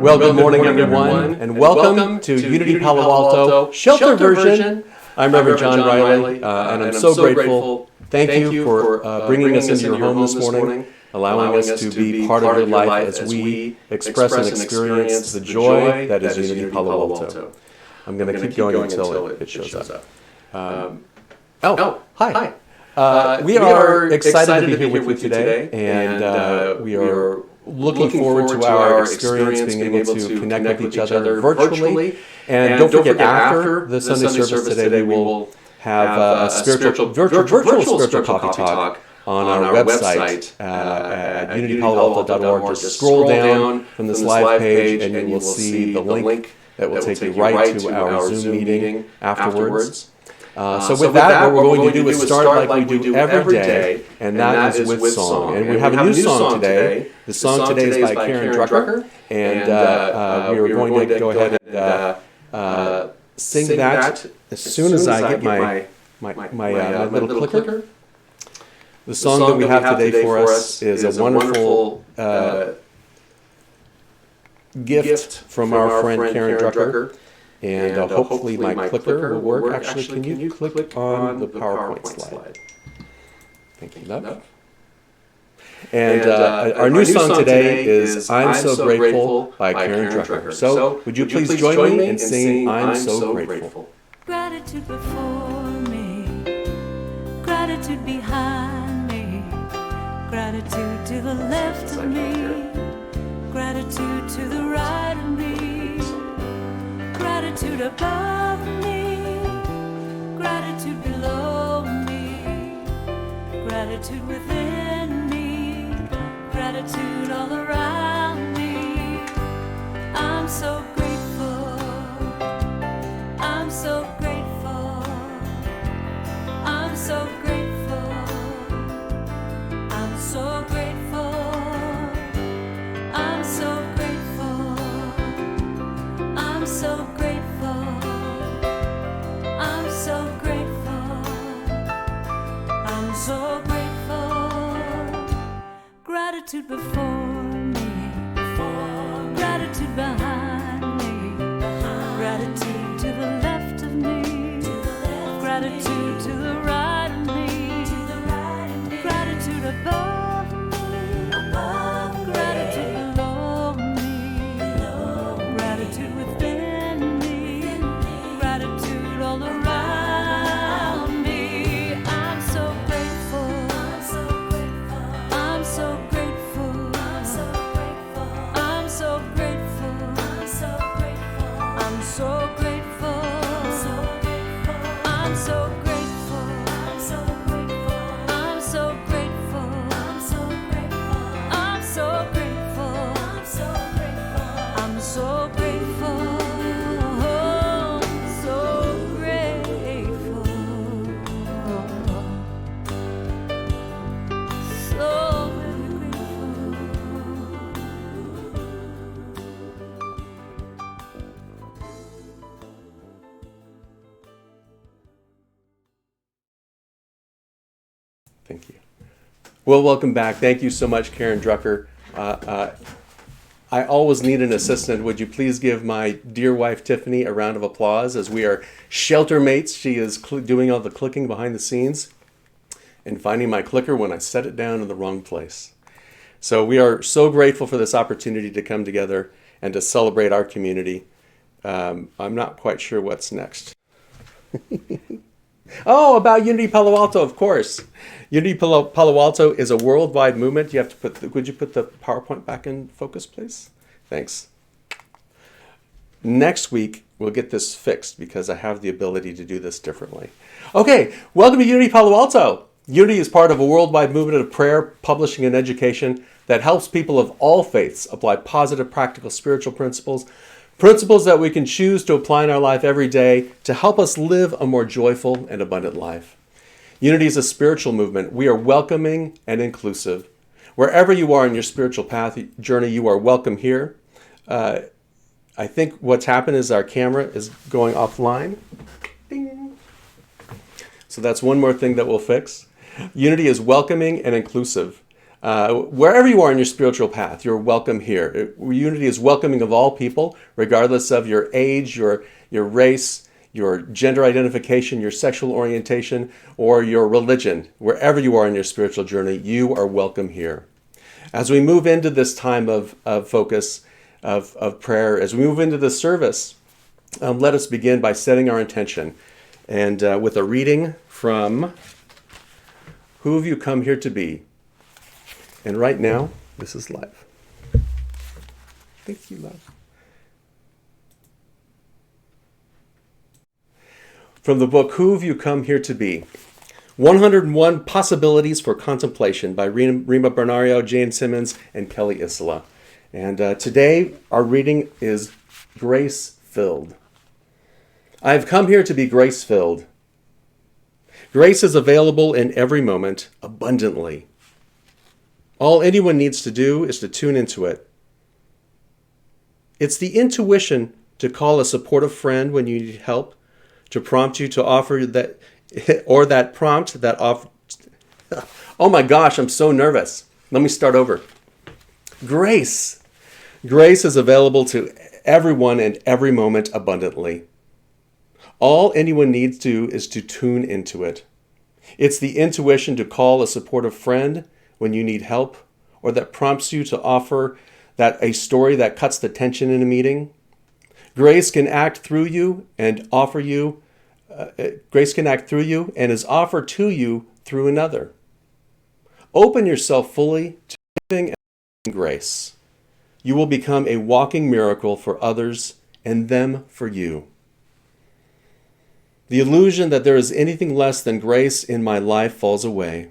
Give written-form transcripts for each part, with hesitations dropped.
Well, good morning, everyone, and welcome to Unity Palo Alto Shelter Version. I'm Reverend John Riley, and I'm so grateful. Thank you for bringing us into your home this morning, allowing us to be part of your life as we express and experience the joy that is Unity Palo Alto. I'm going to keep going until it shows up. Hi. We are excited to be here with you today, and we are looking forward to our experience being able to connect with each other virtually. And don't forget, after the Sunday service today, we will have a virtual spiritual coffee talk on our website at unitypaloalto.org. Just scroll down from this live page and you will see the link that will take you right to our Zoom meeting afterwards. So with that, what we're going to do is start like we do every day, and that is with song. And we have a new song today. The song today is by Karen Drucker, and we are going to go ahead and sing that as soon as I get my little clicker. The song that we have today for us is a wonderful gift from our friend Karen Drucker. And hopefully my clicker will work. Actually, can you click on the PowerPoint slide? Thank you, love. And our new song today is I'm So Grateful by Karen Drucker. So would you please join me in singing I'm So Grateful? Gratitude before me, gratitude behind me, gratitude to the left of me, gratitude to the right of me. Gratitude above me, gratitude below me, gratitude within me, gratitude all around me. I'm so grateful, I'm so grateful, I'm so grateful, I'm so grateful, I'm so grateful, I'm so grateful. So grateful, gratitude before me, gratitude behind me, gratitude to the left of me, gratitude to the right of me, gratitude above me, gratitude below me, gratitude within me, gratitude all around. Thank you. Well, welcome back. Thank you so much, Karen Drucker. I always need an assistant. Would you please give my dear wife, Tiffany, a round of applause as we are shelter mates. She is doing all the clicking behind the scenes and finding my clicker when I set it down in the wrong place. So we are so grateful for this opportunity to come together and to celebrate our community. I'm not quite sure what's next. Oh, about Unity Palo Alto, of course. Unity Palo Alto is a worldwide movement. You have to would you put the PowerPoint back in focus, please? Thanks. Next week, we'll get this fixed because I have the ability to do this differently. Okay, welcome to Unity Palo Alto. Unity is part of a worldwide movement of prayer, publishing, and education that helps people of all faiths apply positive, practical, spiritual principles that we can choose to apply in our life every day to help us live a more joyful and abundant life. Unity is a spiritual movement. We are welcoming and inclusive. Wherever you are in your spiritual path journey, you are welcome here. I think what's happened is our camera is going offline. Ding. So that's one more thing that we'll fix. Unity is welcoming and inclusive. Wherever you are in your spiritual path, you're welcome here. Unity is welcoming of all people, regardless of your age, your race, your gender identification, your sexual orientation, or your religion. Wherever you are in your spiritual journey, you are welcome here. As we move into this time of focus, of prayer, as we move into this service, let us begin by setting our intention and with a reading from Who Have You Come Here to Be? And right now, this is live. Thank you, love. From the book, Who Have You Come Here to Be? 101 Possibilities for Contemplation by Rima Bernario, Jane Simmons, and Kelly Isola. And today, our reading is Grace-Filled. I have come here to be grace-filled. Grace is available in every moment, abundantly. All anyone needs to do is to tune into it. It's the intuition to call a supportive friend when you need help, to prompt you to offer that, or that prompt that offer. Oh my gosh, I'm so nervous. Let me start over. Grace. Grace is available to everyone in every moment abundantly. All anyone needs to do is to tune into it. It's the intuition to call a supportive friend when you need help, or that prompts you to offer that a story that cuts the tension in a meeting. Grace can act through you and offer you. Grace can act through you and is offered to you through another. Open yourself fully to giving and grace. You will become a walking miracle for others and them for you. The illusion that there is anything less than grace in my life falls away.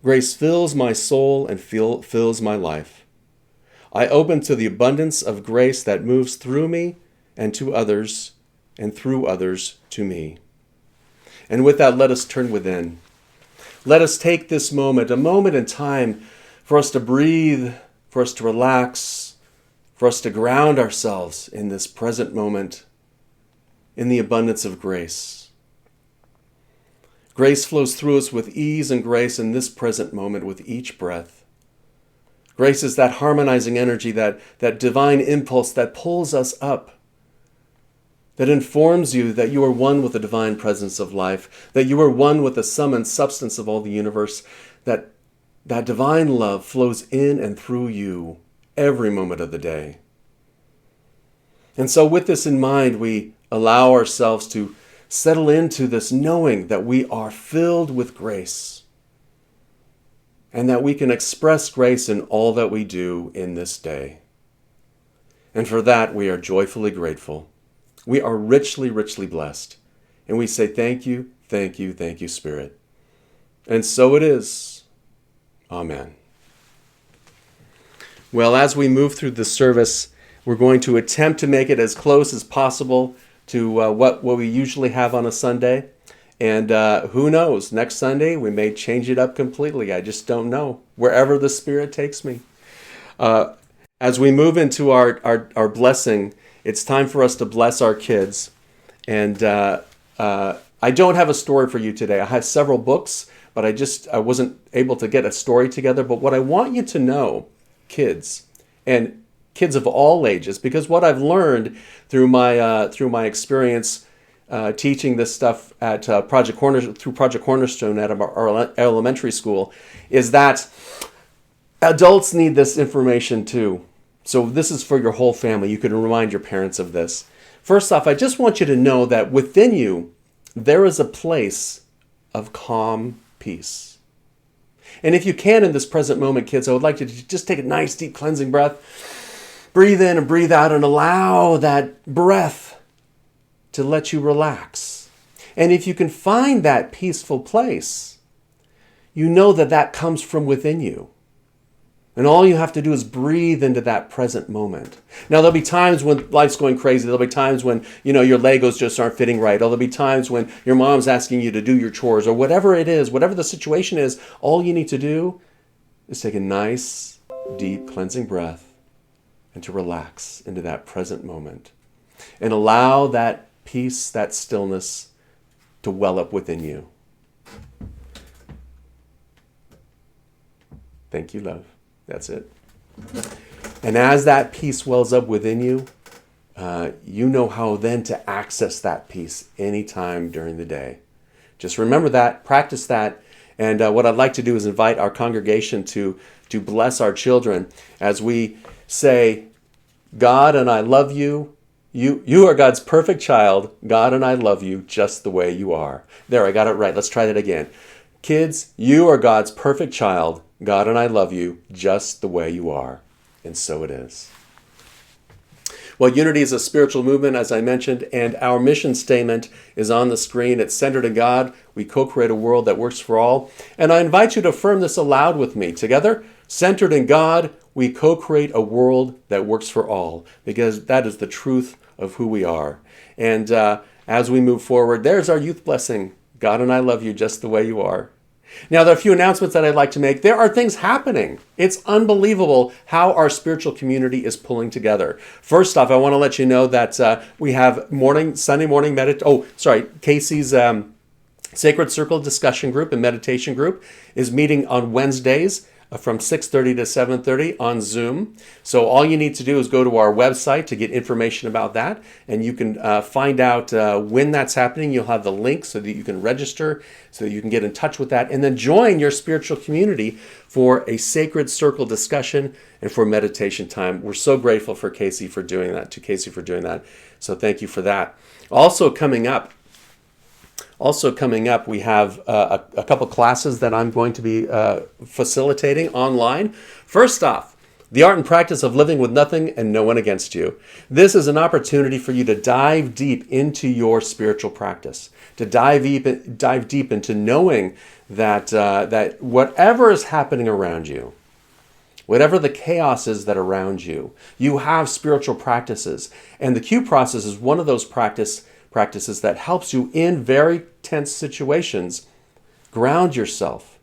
Grace fills my soul and fills my life. I open to the abundance of grace that moves through me and to others, and through others to me. And with that, let us turn within. Let us take this moment, a moment in time, for us to breathe, for us to relax, for us to ground ourselves in this present moment, in the abundance of grace. Grace flows through us with ease and grace in this present moment with each breath. Grace is that harmonizing energy, that divine impulse that pulls us up, that informs you that you are one with the divine presence of life, that you are one with the sum and substance of all the universe, that divine love flows in and through you every moment of the day. And so with this in mind, we allow ourselves to settle into this knowing that we are filled with grace and that we can express grace in all that we do in this day. And for that, we are joyfully grateful. We are richly, richly blessed. And we say thank you, thank you, thank you, Spirit. And so it is. Amen. Well, as we move through the service, we're going to attempt to make it as close as possible to what we usually have on a Sunday. And who knows, next Sunday we may change it up completely. I just don't know. Wherever the Spirit takes me. As we move into our blessing, it's time for us to bless our kids. And I don't have a story for you today. I have several books, but I wasn't able to get a story together. But what I want you to know, kids, and kids of all ages, because what I've learned through my experience teaching this stuff at Project Cornerstone at our elementary school, is that adults need this information too. So this is for your whole family. You can remind your parents of this. First off, I just want you to know that within you, there is a place of calm peace. And if you can in this present moment, kids, I would like you to just take a nice deep cleansing breath. Breathe in and breathe out and allow that breath to let you relax. And if you can find that peaceful place, you know that comes from within you. And all you have to do is breathe into that present moment. Now, there'll be times when life's going crazy. There'll be times when, your Legos just aren't fitting right. Or there'll be times when your mom's asking you to do your chores, or whatever it is, whatever the situation is, all you need to do is take a nice, deep, cleansing breath and to relax into that present moment. And allow that peace, that stillness to well up within you. Thank you, love. That's it. And as that peace wells up within you, you know how then to access that peace anytime during the day. Just remember that, practice that. And what I'd like to do is invite our congregation to bless our children as we say, God and I love you. You are God's perfect child. God and I love you just the way you are. There, I got it right. Let's try that again. Kids, you are God's perfect child. God and I love you just the way you are. And so it is. Well, Unity is a spiritual movement, as I mentioned, and our mission statement is on the screen. It's centered in God. We co-create a world that works for all. And I invite you to affirm this aloud with me. Together, centered in God, we co-create a world that works for all, because that is the truth of who we are. And as we move forward, there's our youth blessing. God and I love you just the way you are. Now, there are a few announcements that I'd like to make. There are things happening. It's unbelievable how our spiritual community is pulling together. First off, I want to let you know that we have Sunday morning Casey's Sacred Circle discussion group and meditation group is meeting on Wednesdays from 6:30 to 7:30 on Zoom. So all you need to do is go to our website to get information about that, and you can find out when that's happening. You'll have the link so that you can register, so that you can get in touch with that, and then join your spiritual community for a Sacred Circle discussion and for meditation time. We're so grateful for Casey for doing that, So thank you for that. Also coming up, we have a couple classes that I'm going to be facilitating online. First off, the art and practice of living with nothing and no one against you. This is an opportunity for you to dive deep into your spiritual practice, to dive deep into knowing that whatever is happening around you, whatever the chaos is that around you, you have spiritual practices. And the Q process is one of those practices that helps you in very tense situations ground yourself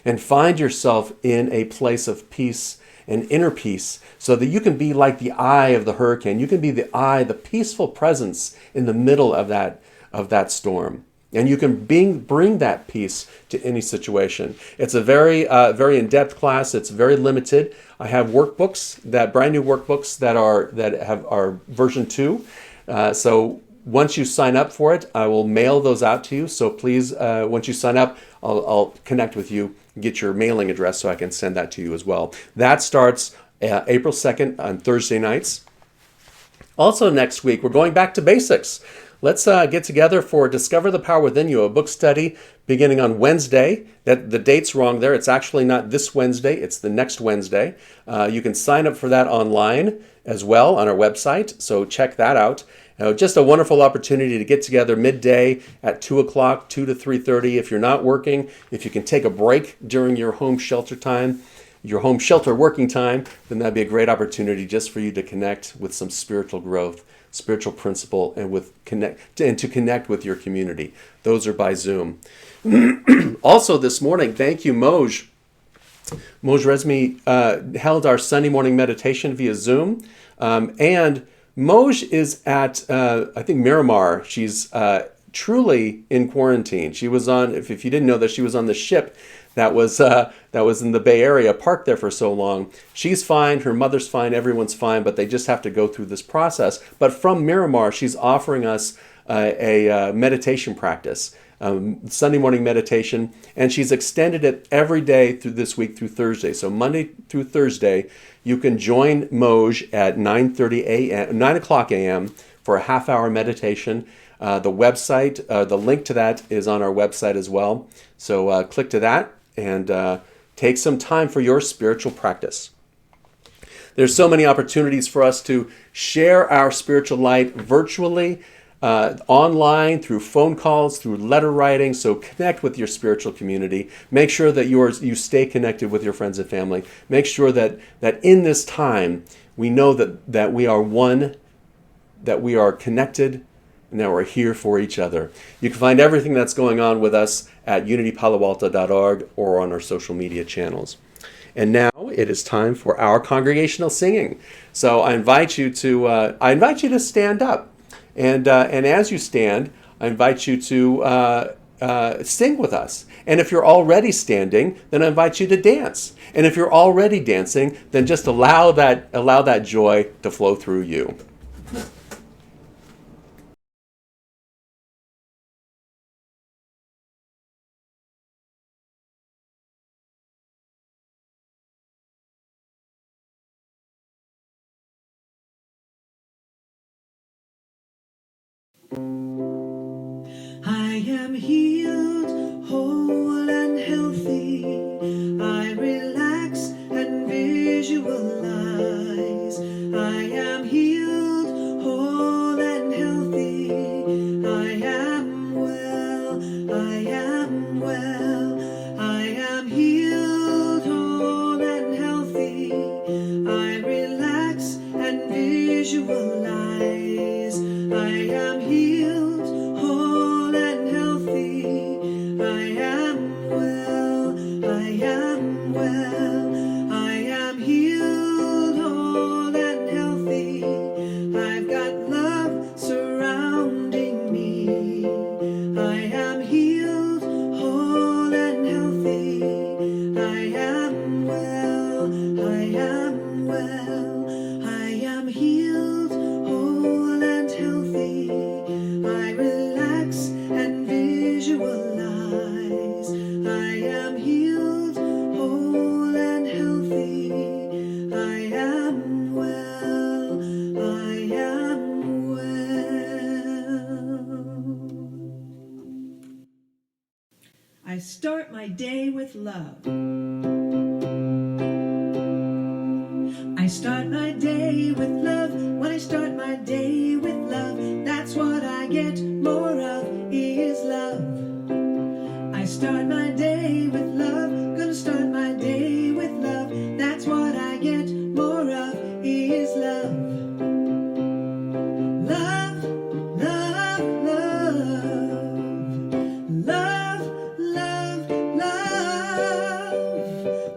and find yourself in a place of peace and inner peace, so that you can be like the eye of the hurricane. You can be the peaceful presence in the middle of that storm. And you can bring that peace to any situation. It's a very in-depth class. It's very limited. I have workbooks, brand new workbooks that are version 2. So once you sign up for it, I will mail those out to you. So please, once you sign up, I'll connect with you, get your mailing address so I can send that to you as well. That starts April 2nd on Thursday nights. Also next week, we're going back to basics. Let's get together for Discover the Power Within You, a book study beginning on Wednesday. The date's wrong there. It's actually not this Wednesday. It's the next Wednesday. You can sign up for that online as well on our website, so check that out. Just a wonderful opportunity to get together midday at 2 o'clock, 2 to 3:30. If you're not working, if you can take a break during your home shelter working time, then that'd be a great opportunity just for you to connect with some spiritual growth, spiritual principle, and to connect with your community. Those are by Zoom. Also this morning, thank you, Moj. Moj Resmi held our Sunday morning meditation via Zoom, and Moj is at, I think, Miramar. She's truly in quarantine. She was on, if you didn't know that, she was on the ship that was in the Bay Area, parked there for so long. She's fine, her mother's fine, everyone's fine, but they just have to go through this process. But from Miramar, she's offering us a meditation practice, Sunday morning meditation, and she's extended it every day through this week through Thursday. So Monday through Thursday, you can join Moj at 9 o'clock a.m. for a half-hour meditation. The website, the link to that is on our website as well. So click to that and take some time for your spiritual practice. There's so many opportunities for us to share our spiritual light virtually, online, through phone calls, through letter writing. So connect with your spiritual community. Make sure that you stay connected with your friends and family. Make sure that in this time, we know that we are one, that we are connected, and that we're here for each other. You can find everything that's going on with us at unitypaloalto.org or on our social media channels. And now it is time for our congregational singing. So I invite you to stand up. And as you stand, I invite you to sing with us. And if you're already standing, then I invite you to dance. And if you're already dancing, then just allow that joy to flow through you. I am healed, whole and healthy. I relax and visualize. I am healed, whole and healthy. I am well, I am well. I am healed, whole and healthy. I relax and visualize. I am healed, whole and healthy. I am well, I am well. I am healed, whole and healthy. I've got love surrounding me. I am healed, whole and healthy. I am well, I am well. I am healed, whole and healthy. I relax and visualize. I am healed, whole and healthy. I am well, I am well. I start my day with love. I start my day with love. When I start my day with love, that's what I get more of, is love. I start my day with love. Gonna start my day with love. That's what I get more of, is love. Love, love, love. Love, love, love.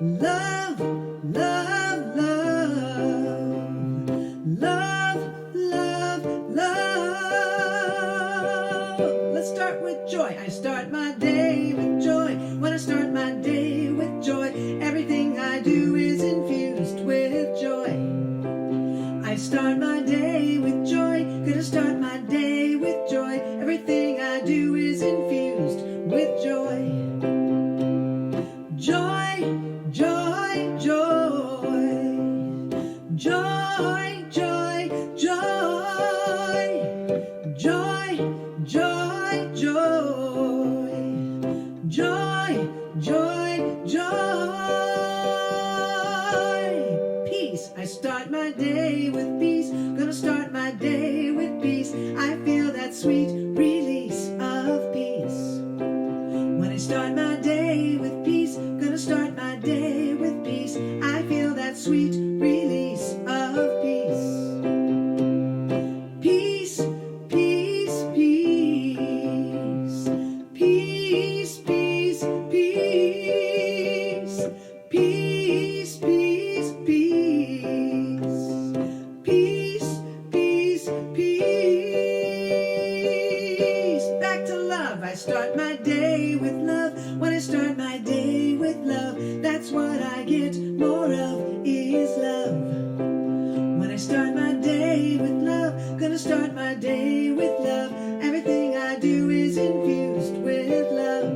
Love, love, love. Love, love, love. Let's start with joy. I start my day with joy. When I start my day with joy, everything I do is infused with joy. I start my day with joy. Gonna start my day with joy. Everything I do is infused with joy. Joy, joy, joy. Joy, joy, joy. Joy, joy, joy. Joy, joy, joy. Peace. I start my day with peace. Gonna start my day with peace. I feel that sweet release of peace. When I start my day with peace, gonna start my day with peace. I feel that sweet release of peace. Peace, peace, peace. Peace, peace, peace. Peace, peace, peace. Peace, peace, peace. Back to love. I start my day with love. When I start my day with love, that's what I get more of, is love. When I start my day with love, gonna start my day with love. Everything I do is infused with love.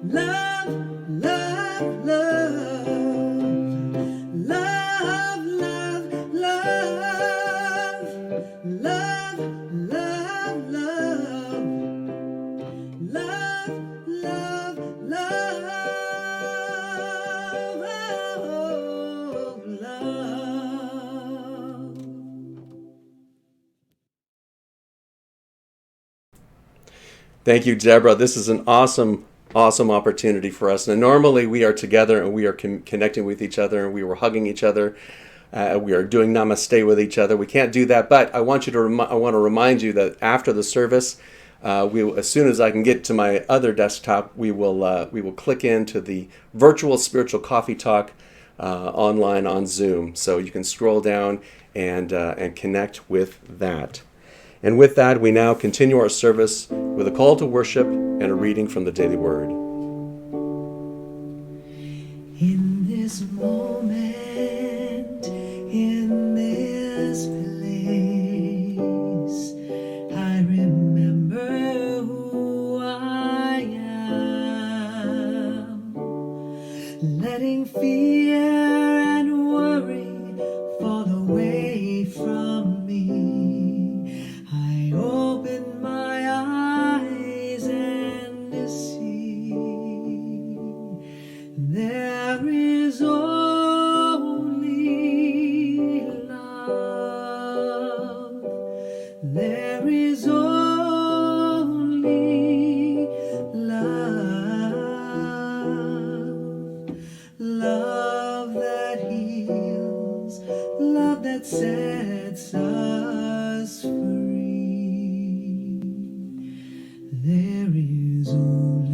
Love, love, love. Love, love, love. Love, love, love. Love, love, love. Oh, love. Thank you, Deborah. This is an awesome opportunity for us. Now, normally we are together and we are connecting with each other and we were hugging each other. We are doing namaste with each other. We can't do that, but I want to remind you that after the service, as soon as I can get to my other desktop, we will click into the virtual spiritual coffee talk online on Zoom. So you can scroll down and connect with that. And with that, we now continue our service with a call to worship and a reading from the Daily Word. In this moment, in this place, I remember who I am, letting fear and worry fall away from me. I open my eyes and to see there is only love. There is only love. Love that heals, love that sets us free. There is only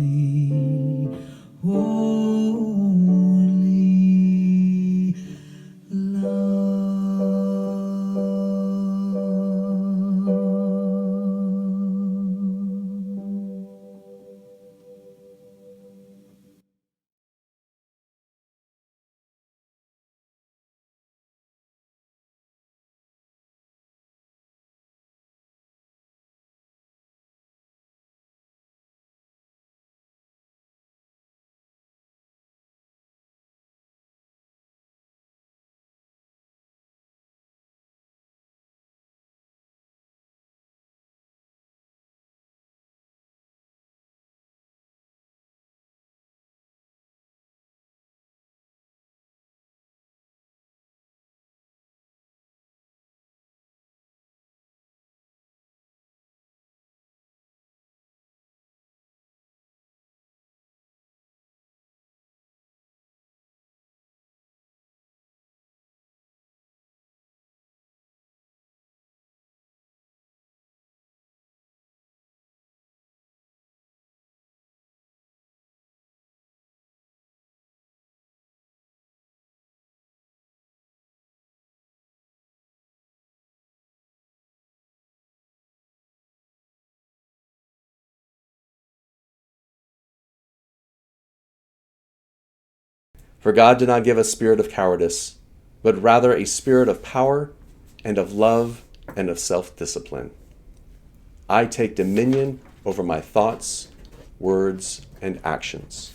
For God did not give us a spirit of cowardice, but rather a spirit of power and of love and of self-discipline. I take dominion over my thoughts, words, and actions.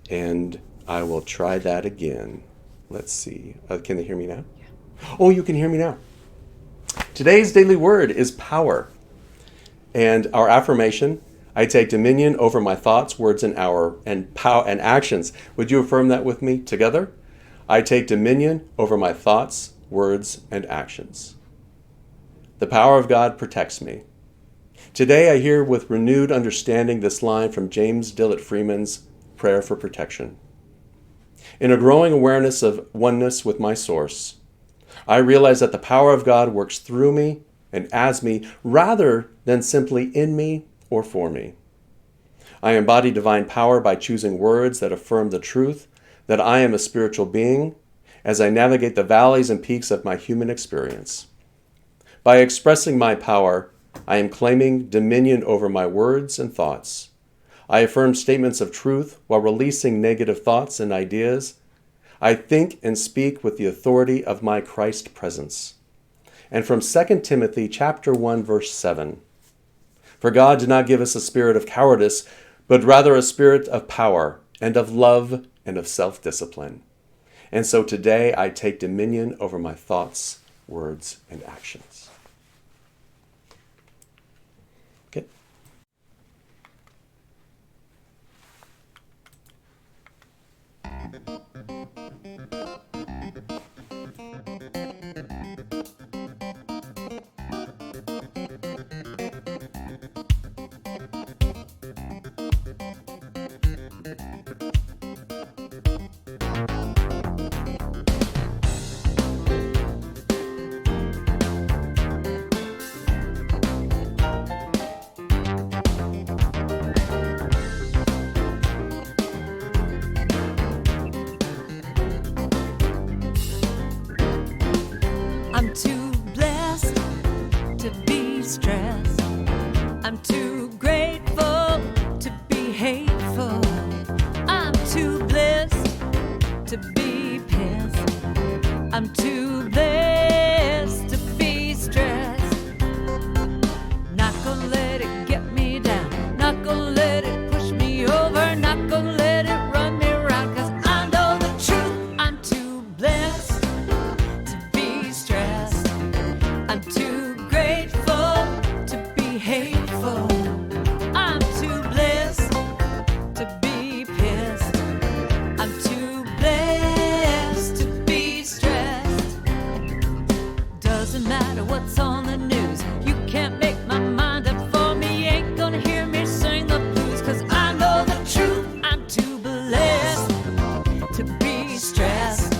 And I will try that again. Let's see. Can they hear me now? Yeah. Oh, you can hear me now. Today's daily word is power. And our affirmation, I take dominion over my thoughts, words, and actions. Would you affirm that with me together? I take dominion over my thoughts, words, and actions. The power of God protects me. Today I hear with renewed understanding this line from James Dillett Freeman's Prayer for Protection. In a growing awareness of oneness with my source, I realize that the power of God works through me and as me rather than simply in me or for me. I embody divine power by choosing words that affirm the truth that I am a spiritual being as I navigate the valleys and peaks of my human experience. By expressing my power, I am claiming dominion over my words and thoughts. I affirm statements of truth while releasing negative thoughts and ideas. I think and speak with the authority of my Christ presence. And from 2 Timothy chapter 1, verse 7, for God did not give us a spirit of cowardice, but rather a spirit of power and of love and of self-discipline. And so today I take dominion over my thoughts, words, and actions. Okay. to be pissed. I'm too blessed to be stressed. Not gonna let it get me down. Not gonna let it push me over. Not gonna let it run me around. 'Cause I know the truth. I'm too blessed to be stressed. I'm too grateful to be hateful. I'm too blessed to be pissed. I'm too blessed to be stressed. Doesn't matter what's on the news. You can't make my mind up for me. You ain't gonna hear me sing the blues. 'Cause I know the truth. I'm too blessed to be stressed.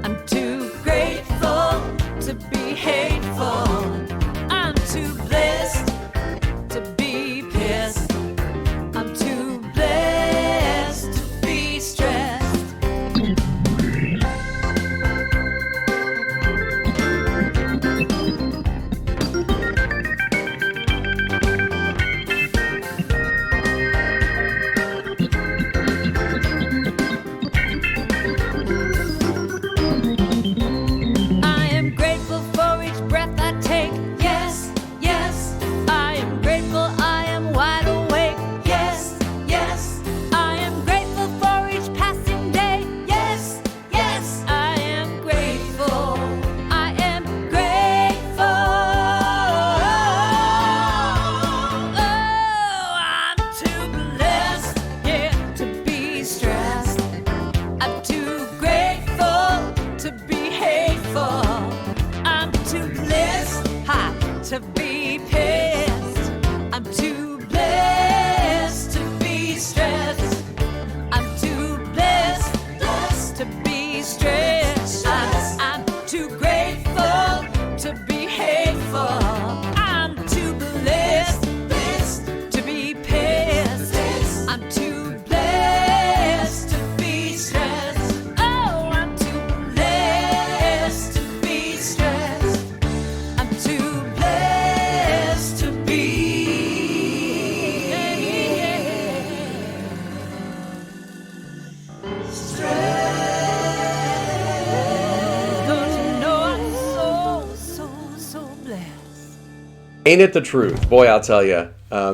I'm too grateful to be hateful. I'm too blessed to be pissed. I'm too blessed to be stressed. I am grateful for each breath I take. Yes, yes. I am grateful I am wide awake. Yes, yes. I am grateful for each passing day. Yes, yes. I am grateful. I am grateful. Oh, I'm too blessed, yeah, to be stressed. I'm too grateful to be hateful. I'm too blessed, to be pissed. I'm too blessed to be stressed. I'm too blessed to be stressed. I'm too grateful to be hateful. I'm too blessed to be pissed. I'm too blessed to be stressed. Oh, I'm too blessed to be stressed. I'm too blessed to be stressed. Don't you know I'm so blessed? Ain't it the truth? Boy, I'll tell you,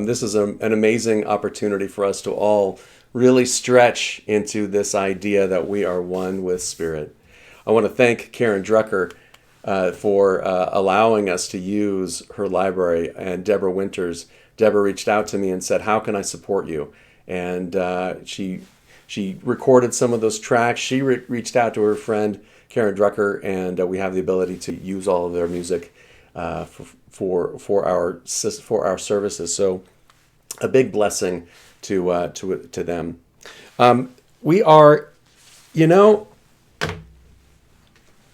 this is an amazing opportunity for us to all really stretch into this idea that we are one with Spirit. I want to thank Karen Drucker for allowing us to use her library, and Deborah Winters. Deborah reached out to me and said, "How can I support you?" And she recorded some of those tracks. She reached out to her friend Karen Drucker, and we have the ability to use all of their music for our services. So a big blessing to them. We are,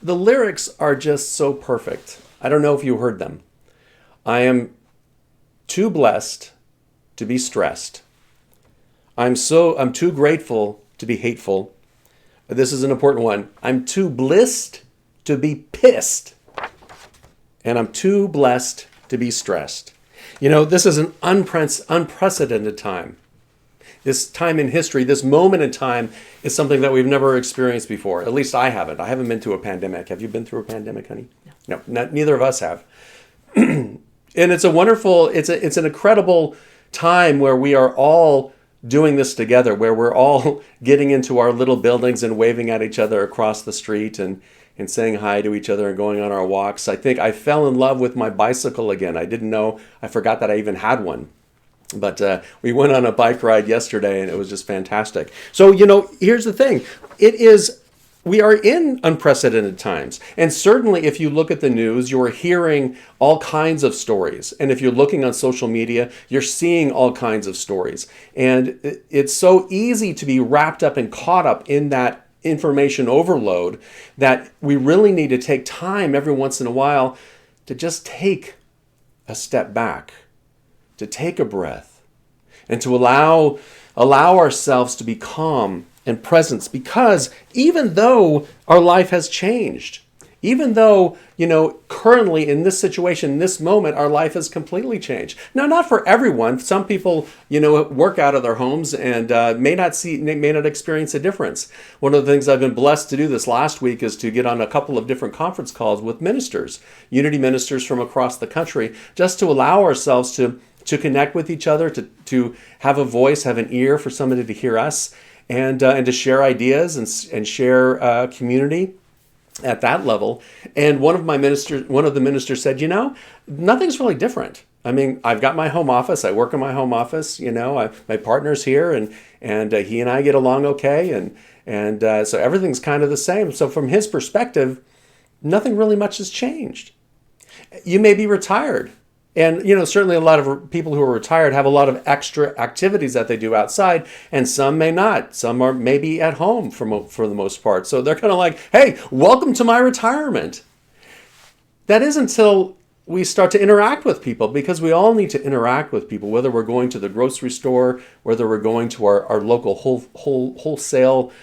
the lyrics are just so perfect. I don't know if you heard them. I am too blessed to be stressed. I'm too grateful to be hateful. This is an important one. I'm too blissed to be pissed. And I'm too blessed to be stressed. This is an unprecedented time. This time in history, this moment in time is something that we've never experienced before. At least I haven't. I haven't been through a pandemic. Have you been through a pandemic, honey? No, neither of us have. And it's it's an incredible time where we are all doing this together, where we're all getting into our little buildings and waving at each other across the street and saying hi to each other and going on our walks. I think I fell in love with my bicycle again. I forgot that I even had one. But we went on a bike ride yesterday and it was just fantastic. So, here's the thing. We are in unprecedented times. And certainly if you look at the news, you're hearing all kinds of stories. And if you're looking on social media, you're seeing all kinds of stories. And it's so easy to be wrapped up and caught up in that information overload that we really need to take time every once in a while to just take a step back, to take a breath, and to allow ourselves to be calm and present. Because even though our life has changed, Even though, currently in this situation, in this moment, our life has completely changed. Now, not for everyone. Some people, work out of their homes and may not experience a difference. One of the things I've been blessed to do this last week is to get on a couple of different conference calls with ministers, Unity ministers from across the country, just to allow ourselves to connect with each other, to have a voice, have an ear for somebody to hear us, and to share ideas and share community at that level. And one of the ministers said, nothing's really different. I mean, I've got my home office. I work in my home office. My partner's here, and he and I get along okay, and so everything's kind of the same. So from his perspective, nothing really much has changed. You may be retired. And, certainly a lot of people who are retired have a lot of extra activities that they do outside, and some may not. Some are maybe at home for the most part. So they're kind of like, hey, welcome to my retirement. That is until we start to interact with people, because we all need to interact with people, whether we're going to the grocery store, whether we're going to our local wholesale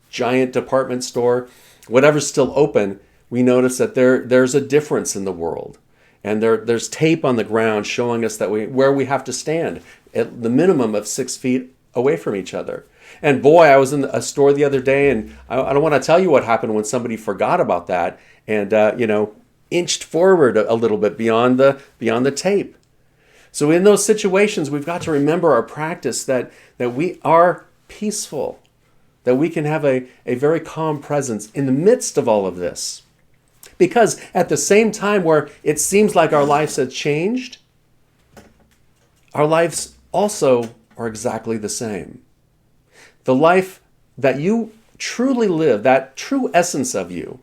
giant department store, whatever's still open. We notice that there's a difference in the world. And there's tape on the ground showing us that where we have to stand at the minimum of 6 feet away from each other. And boy, I was in a store the other day, and I don't want to tell you what happened when somebody forgot about that and inched forward a little bit beyond the tape. So in those situations, we've got to remember our practice that we are peaceful, that we can have a very calm presence in the midst of all of this. Because at the same time where it seems like our lives have changed, our lives also are exactly the same. The life that you truly live, that true essence of you.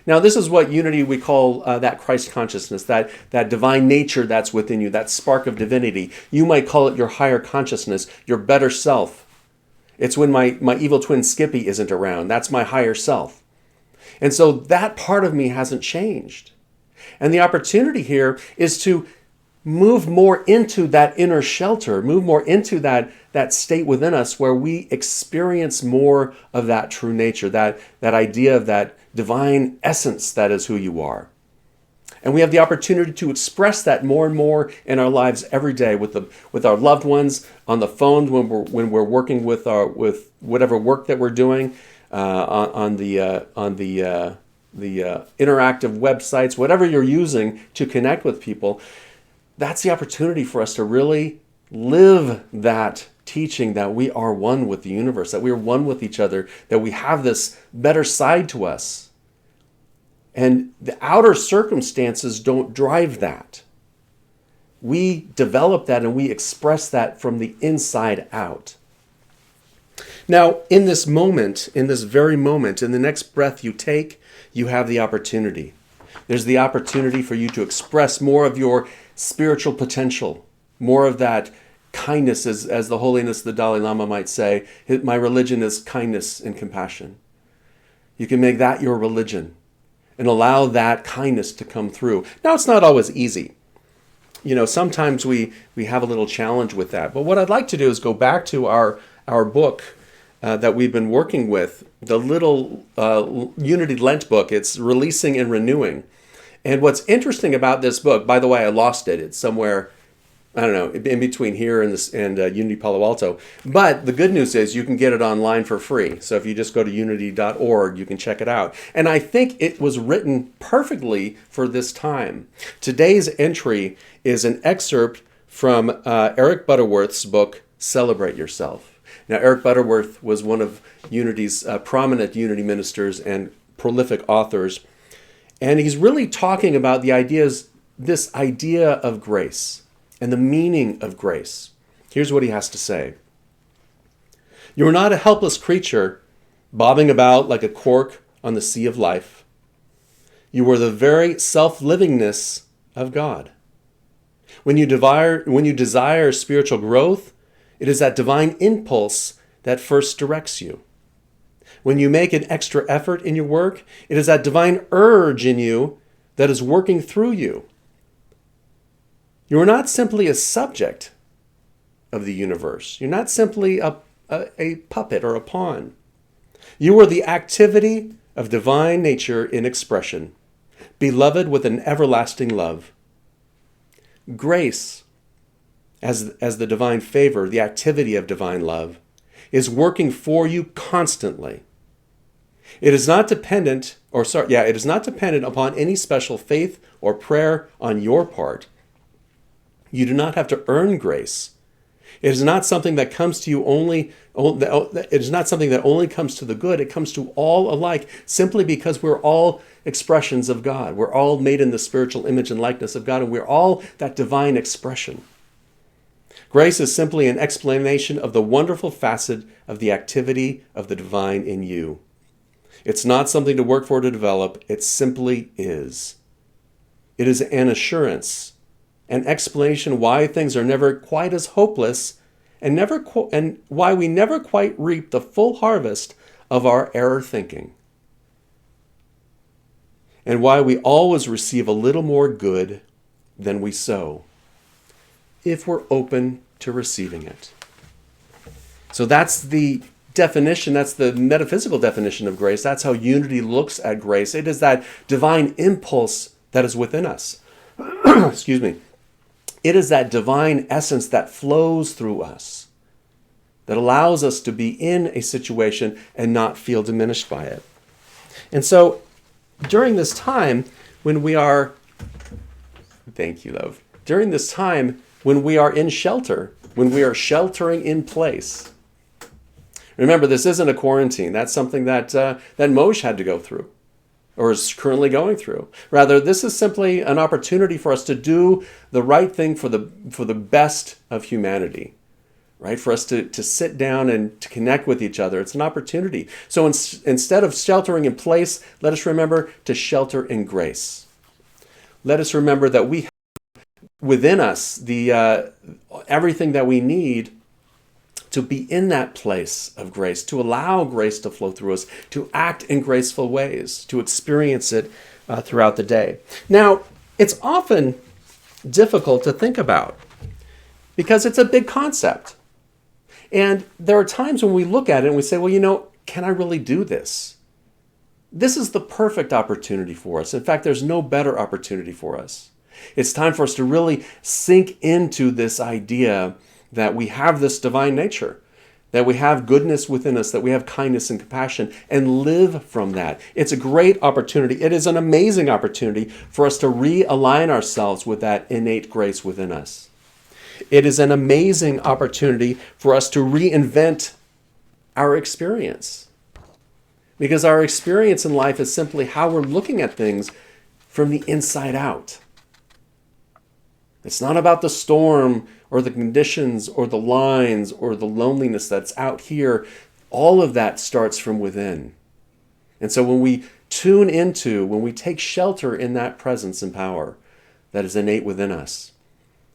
Now, this is what Unity we call that Christ consciousness, that divine nature that's within you, that spark of divinity. You might call it your higher consciousness, your better self. It's when my evil twin Skippy isn't around. That's my higher self. And so that part of me hasn't changed. And the opportunity here is to move more into that inner shelter, move more into that state within us where we experience more of that true nature, that idea of that divine essence that is who you are. And we have the opportunity to express that more and more in our lives every day with our loved ones, on the phone when we're working with whatever work that we're doing, on the interactive websites, whatever you're using to connect with people. That's the opportunity for us to really live that teaching that we are one with the universe, that we are one with each other, that we have this better side to us. And the outer circumstances don't drive that. We develop that and we express that from the inside out. Now, in this moment, in this very moment, in the next breath you take, you have the opportunity. There's the opportunity for you to express more of your spiritual potential, more of that kindness, as the holiness of the Dalai Lama might say. My religion is kindness and compassion. You can make that your religion and allow that kindness to come through. Now, it's not always easy. Sometimes we have a little challenge with that. But what I'd like to do is go back to our book that we've been working with, the little Unity Lent book. It's Releasing and Renewing. And what's interesting about this book, by the way, I lost it. It's somewhere, I don't know, in between here and Unity Palo Alto. But the good news is you can get it online for free. So if you just go to unity.org, you can check it out. And I think it was written perfectly for this time. Today's entry is an excerpt from Eric Butterworth's book, Celebrate Yourself. Now, Eric Butterworth was one of Unity's prominent Unity ministers and prolific authors. And he's really talking about this idea of grace and the meaning of grace. Here's what he has to say. You are not a helpless creature bobbing about like a cork on the sea of life. You are the very self-livingness of God. When you desire spiritual growth, it is that divine impulse that first directs you. When you make an extra effort in your work, it is that divine urge in you that is working through you. You are not simply a subject of the universe. You're not simply a puppet or a pawn. You are the activity of divine nature in expression, beloved with an everlasting love. Grace, as the divine favor, the activity of divine love, is working for you constantly. It is not dependent upon any special faith or prayer on your part. You do not have to earn grace. It is not something that comes to you it is not something that only comes to the good. It comes to all alike simply because we're all expressions of God. We're all made in the spiritual image and likeness of God, and we're all that divine expression. Grace is simply an explanation of the wonderful facet of the activity of the divine in you. It's not something to work for to develop. It simply is. It is an assurance, an explanation why things are never quite as hopeless and why we never quite reap the full harvest of our error thinking, and why we always receive a little more good than we sow, if we're open to receiving it. So that's the definition, that's the metaphysical definition of grace. That's how Unity looks at grace. It is that divine impulse that is within us. Excuse me. It is that divine essence that flows through us, that allows us to be in a situation and not feel diminished by it. And so during this time when we are, thank you, love, during this time when we are in shelter, when we are sheltering in place. Remember, this isn't a quarantine. That's something that Moshe had to go through, or is currently going through. Rather, this is simply an opportunity for us to do the right thing for the best of humanity, right? For us to sit down and to connect with each other. It's an opportunity. So instead of sheltering in place, let us remember to shelter in grace. Let us remember that we have within us everything that we need to be in that place of grace, to allow grace to flow through us, to act in graceful ways, to experience it throughout the day. Now, it's often difficult to think about because it's a big concept. And there are times when we look at it and we say, well, can I really do this? This is the perfect opportunity for us. In fact, there's no better opportunity for us. It's time for us to really sink into this idea that we have this divine nature, that we have goodness within us, that we have kindness and compassion, and live from that. It's a great opportunity. It is an amazing opportunity for us to realign ourselves with that innate grace within us. It is an amazing opportunity for us to reinvent our experience, because our experience in life is simply how we're looking at things from the inside out. It's not about the storm or the conditions or the lines or the loneliness that's out here. All of that starts from within. And so when we when we take shelter in that presence and power that is innate within us,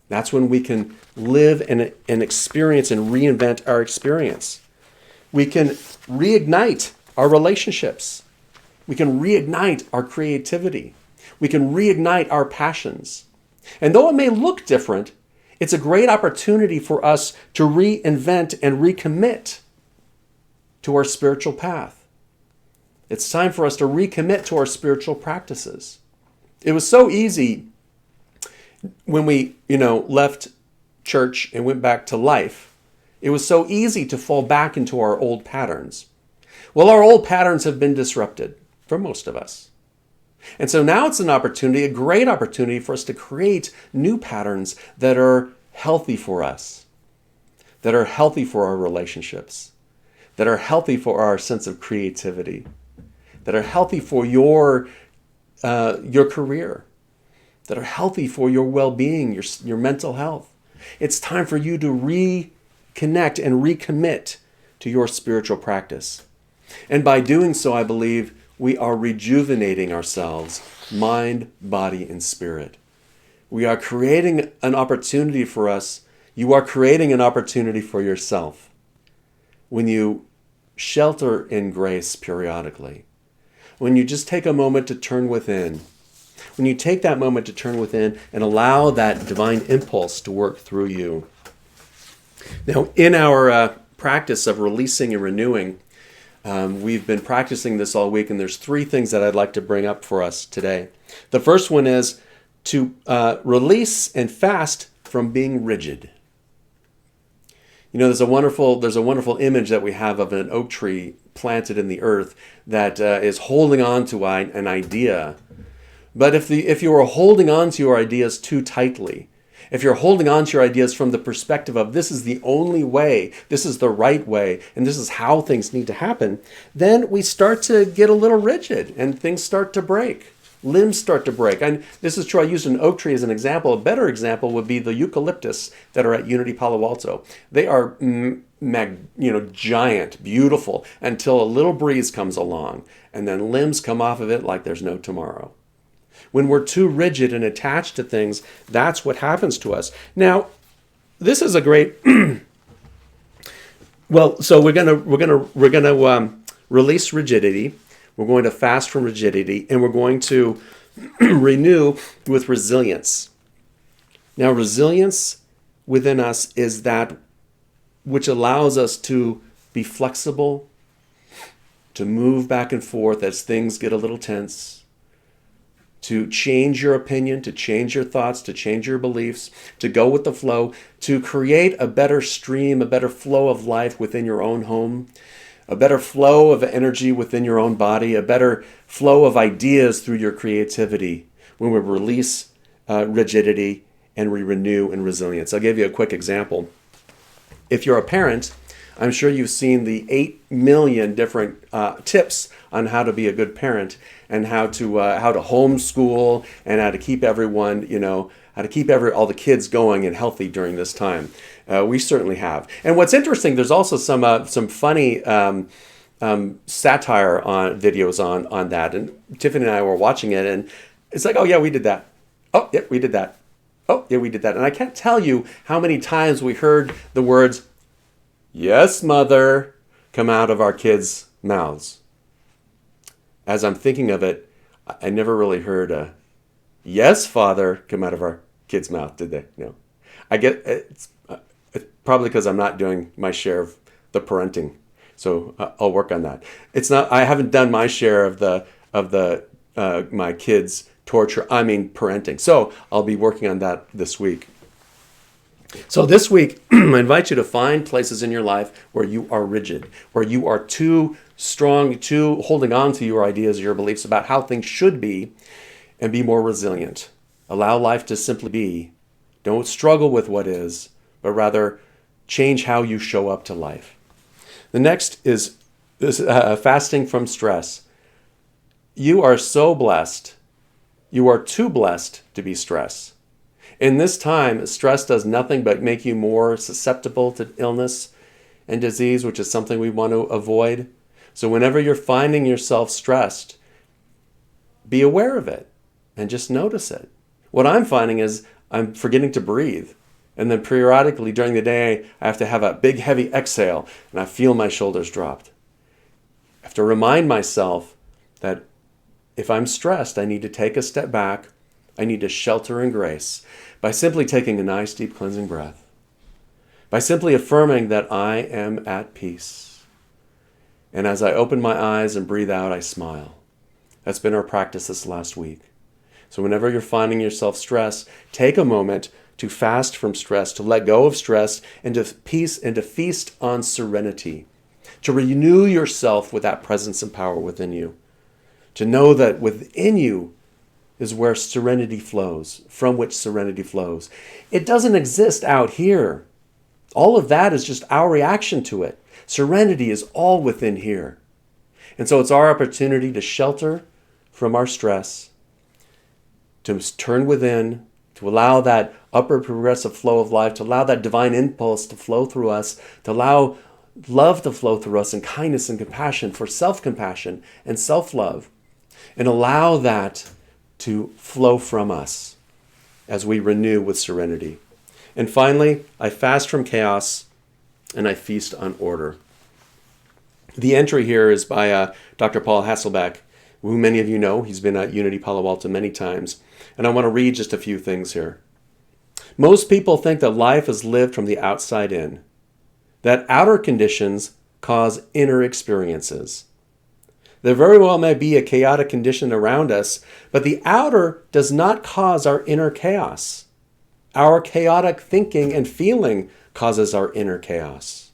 that's when we can live and experience and reinvent our experience. We can reignite our relationships. We can reignite our creativity. We can reignite our passions. And though it may look different, it's a great opportunity for us to reinvent and recommit to our spiritual path. It's time for us to recommit to our spiritual practices. It was so easy when we, left church and went back to life. It was so easy to fall back into our old patterns. Well, our old patterns have been disrupted for most of us. And so now it's a great opportunity for us to create new patterns that are healthy for us, that are healthy for our relationships, that are healthy for our sense of creativity, that are healthy for your career, that are healthy for your well-being, your mental health. It's time for you to reconnect and recommit to your spiritual practice. And by doing so, I believe we are rejuvenating ourselves, mind, body, and spirit. We are creating an opportunity for us. You are creating an opportunity for yourself when you shelter in grace periodically. When you just take a moment to turn within. When you take that moment to turn within and allow that divine impulse to work through you. Now, in our practice of releasing and renewing, We've been practicing this all week, and there's 3 things that I'd like to bring up for us today. The first one is to release and fast from being rigid. You know, there's a wonderful image that we have of an oak tree planted in the earth that is holding on to an idea. But if you are holding on to your ideas too tightly, if you're holding on to your ideas from the perspective of this is the only way, this is the right way, and this is how things need to happen, then we start to get a little rigid and things start to break. Limbs start to break. And this is true. I used an oak tree as an example. A better example would be the eucalyptus that are at Unity Palo Alto. They are giant, beautiful, until a little breeze comes along, and then limbs come off of it like there's no tomorrow. When we're too rigid and attached to things, that's what happens to us. Now, this is a great. So we're gonna release rigidity. We're going to fast from rigidity, and we're going to renew with resilience. Now, resilience within us is that which allows us to be flexible, to move back and forth as things get a little tense, to change your opinion, to change your thoughts, to change your beliefs, to go with the flow, to create a better stream, a better flow of life within your own home, a better flow of energy within your own body, a better flow of ideas through your creativity when we release rigidity and we renew in resilience. I'll give you a quick example. If you're a parent, I'm sure you've seen the 8 million different tips on how to be a good parent and how to homeschool and how to keep everyone, how to keep all the kids going and healthy during this time. We certainly have. And what's interesting, there's also some funny satire on videos on that. And Tiffany and I were watching it, and it's like, oh yeah, we did that. Oh yeah, we did that. Oh yeah, we did that. And I can't tell you how many times we heard the words, "Yes, mother," come out of our kids' mouths. As I'm thinking of it, I never really heard a "Yes, father" come out of our kids' mouth, did they? No. I get it's probably because I'm not doing my share of the parenting, so I'll work on that. It's not. I haven't done my share of my kids' parenting. So I'll be working on that this week. So this week, I invite you to find places in your life where you are rigid, where you are too strong, too holding on to your ideas, your beliefs about how things should be, and be more resilient. Allow life to simply be. Don't struggle with what is, but rather change how you show up to life. The next is fasting from stress. You are so blessed. You are too blessed to be stressed. In this time, stress does nothing but make you more susceptible to illness and disease, which is something we want to avoid. So whenever you're finding yourself stressed, be aware of it and just notice it. What I'm finding is I'm forgetting to breathe. And then periodically during the day, I have to have a big, heavy exhale, and I feel my shoulders dropped. I have to remind myself that if I'm stressed, I need to take a step back. I need to shelter in grace by simply taking a nice, deep, cleansing breath, by simply affirming that I am at peace. And as I open my eyes and breathe out, I smile. That's been our practice this last week. So whenever you're finding yourself stressed, take a moment to fast from stress, to let go of stress, and to feast on serenity, to renew yourself with that presence and power within you, to know that within you is where serenity flows, from which serenity flows. It doesn't exist out here. All of that is just our reaction to it. Serenity is all within here. And so it's our opportunity to shelter from our stress, to turn within, to allow that upward progressive flow of life, to allow that divine impulse to flow through us, to allow love to flow through us, and kindness and compassion, for self-compassion and self-love, and allow that to flow from us as we renew with serenity. And finally, I fast from chaos and I feast on order. The entry here is by Dr. Paul Hasselbeck, who many of you know. He's been at Unity Palo Alto many times. And I want to read just a few things here. Most people think that life is lived from the outside in, that outer conditions cause inner experiences. There very well may be a chaotic condition around us, but the outer does not cause our inner chaos. Our chaotic thinking and feeling causes our inner chaos.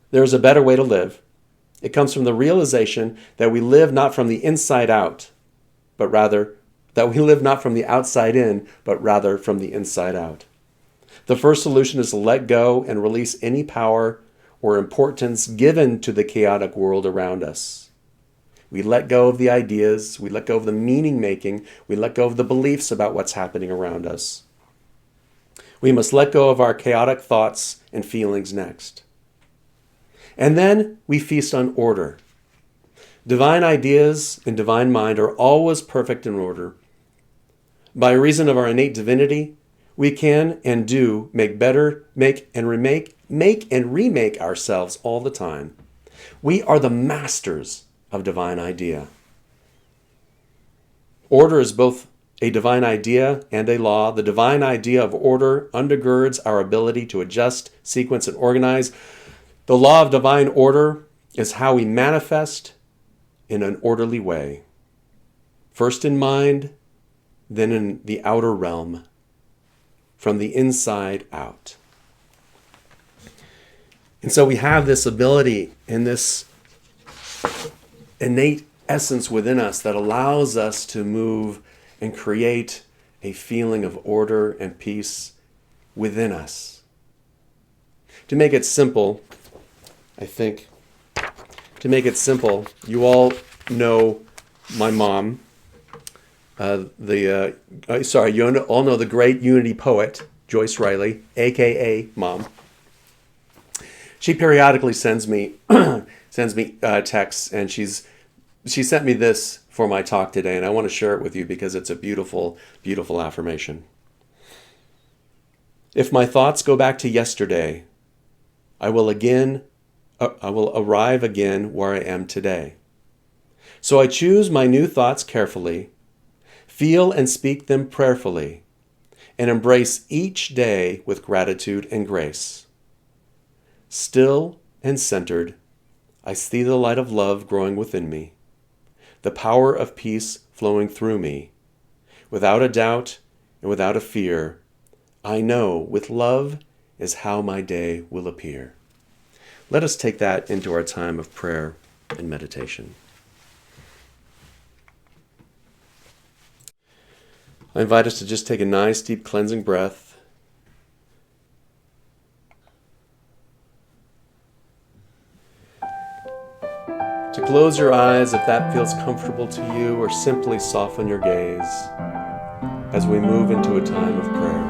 There is a better way to live. It comes from the realization that we live not from the inside out, but rather that we live not from the outside in, but rather from the inside out. The first solution is to let go and release any power or importance given to the chaotic world around us. We let go of the ideas, we let go of the meaning making, we let go of the beliefs about what's happening around us. We must let go of our chaotic thoughts and feelings next. And then we feast on order. Divine ideas and divine mind are always perfect in order. By reason of our innate divinity, we can and do make and remake ourselves all the time. We are the masters of divine idea. Order is both a divine idea and a law. The divine idea of order undergirds our ability to adjust, sequence, and organize. The law of divine order is how we manifest in an orderly way. First in mind, then in the outer realm, from the inside out. And so we have this ability and this innate essence within us that allows us to move and create a feeling of order and peace within us. To make it simple, you all know my mom. You all know the great Unity poet, Joyce Riley, a.k.a. Mom. She periodically sends me texts, and she sent me this for my talk today, and I want to share it with you because it's a beautiful, beautiful affirmation. If my thoughts go back to yesterday, I will arrive again where I am today. So I choose my new thoughts carefully, feel and speak them prayerfully, and embrace each day with gratitude and grace. Still and centered, I see the light of love growing within me, the power of peace flowing through me. Without a doubt and without a fear, I know with love is how my day will appear. Let us take that into our time of prayer and meditation. I invite us to just take a nice, deep, cleansing breath. To close your eyes if that feels comfortable to you, or simply soften your gaze as we move into a time of prayer.